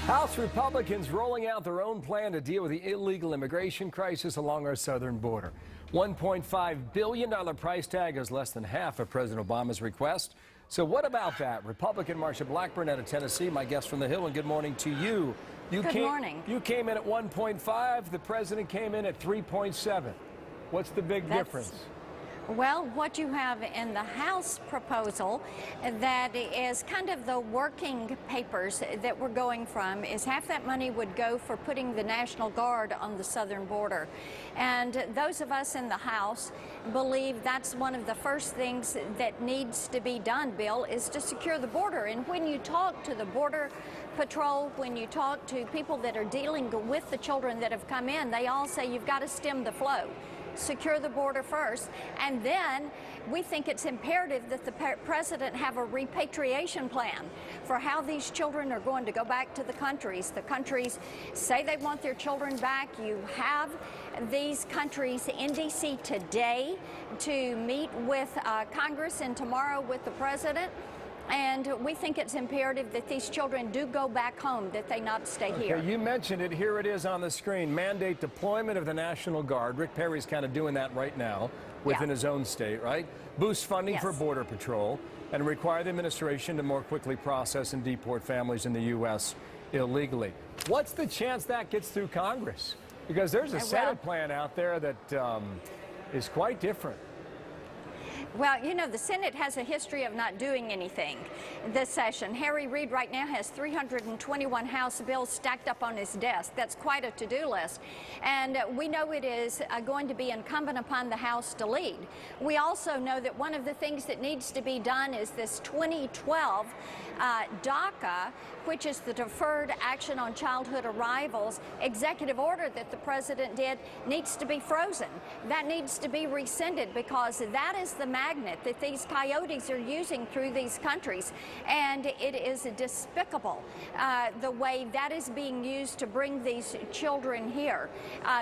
House Republicans rolling out their own plan to deal with the illegal immigration crisis along our southern border. $1.5 billion price tag is less than half of President Obama's request. So what about that? Republican Marsha Blackburn out of Tennessee, my guest from the Hill, and good morning to you. Good morning. You came in at 1.5. The president came in at 3.7. What's the big difference? Well, what you have in the House proposal that is kind of the working papers that we're going from is half that money would go for putting the National Guard on the southern border. And those of us in the House believe that's one of the first things that needs to be done, Bill, is to secure the border. And when you talk to the Border Patrol, when you talk to people that are dealing with the children that have come in, they all say you've got to stem the flow. Secure the border first, and then we think it's imperative that the president have a repatriation plan for how these children are going to go back to the countries. The countries say they want their children back. You have these countries in D.C. today to meet with Congress and tomorrow with the president. And we think it's imperative that these children do go back home, that they not stay here. You mentioned it. Here it is on the screen. Mandate deployment of the National Guard. Rick Perry's kind of doing that right now within his own state, right? Boost funding for Border Patrol and require the administration to more quickly process and deport families in the U.S. illegally. What's the chance that gets through Congress? Because there's a Senate plan out there that is quite different. Well, you know, the Senate has a history of not doing anything this session. Harry Reid right now has 321 House bills stacked up on his desk. That's quite a to-do list. And we know it is going to be incumbent upon the House to lead. We also know that one of the things that needs to be done is this 2012 DACA, which is the Deferred Action on Childhood Arrivals executive order that the president did, needs to be frozen. That needs to be rescinded because that is the magnet that these coyotes are using through these countries, and it is despicable the way that is being used to bring these children here.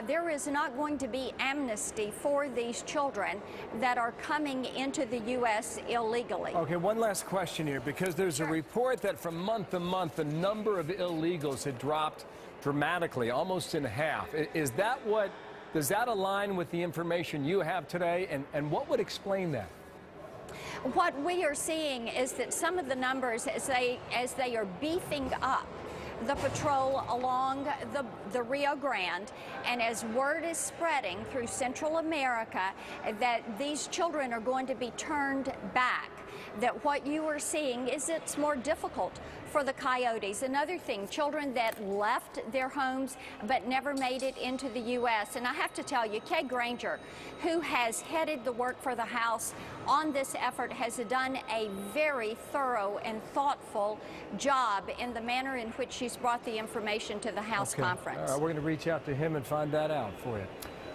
There is not going to be amnesty for these children that are coming into the U.S. illegally. Okay, one last question here, because there's a report that from month to month the number of illegals had dropped dramatically, almost in half. Is that what? Does that align with the information you have today, and what would explain that? What we are seeing is that some of the numbers, as they are beefing up the patrol along the Rio Grande, and as word is spreading through Central America that these children are going to be turned back, that what you are seeing is it's more difficult for the coyotes. Another thing, children that left their homes but never made it into the U.S. And I have to tell you, Kay Granger, who has headed the work for the House on this effort, has done a very thorough and thoughtful job in the manner in which she's brought the information to the House conference. We're going to reach out to him and find that out for you.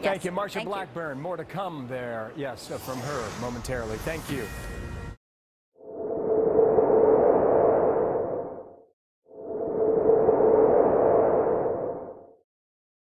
Thank you, Marsha Blackburn. More to come there, from her momentarily. Thank you.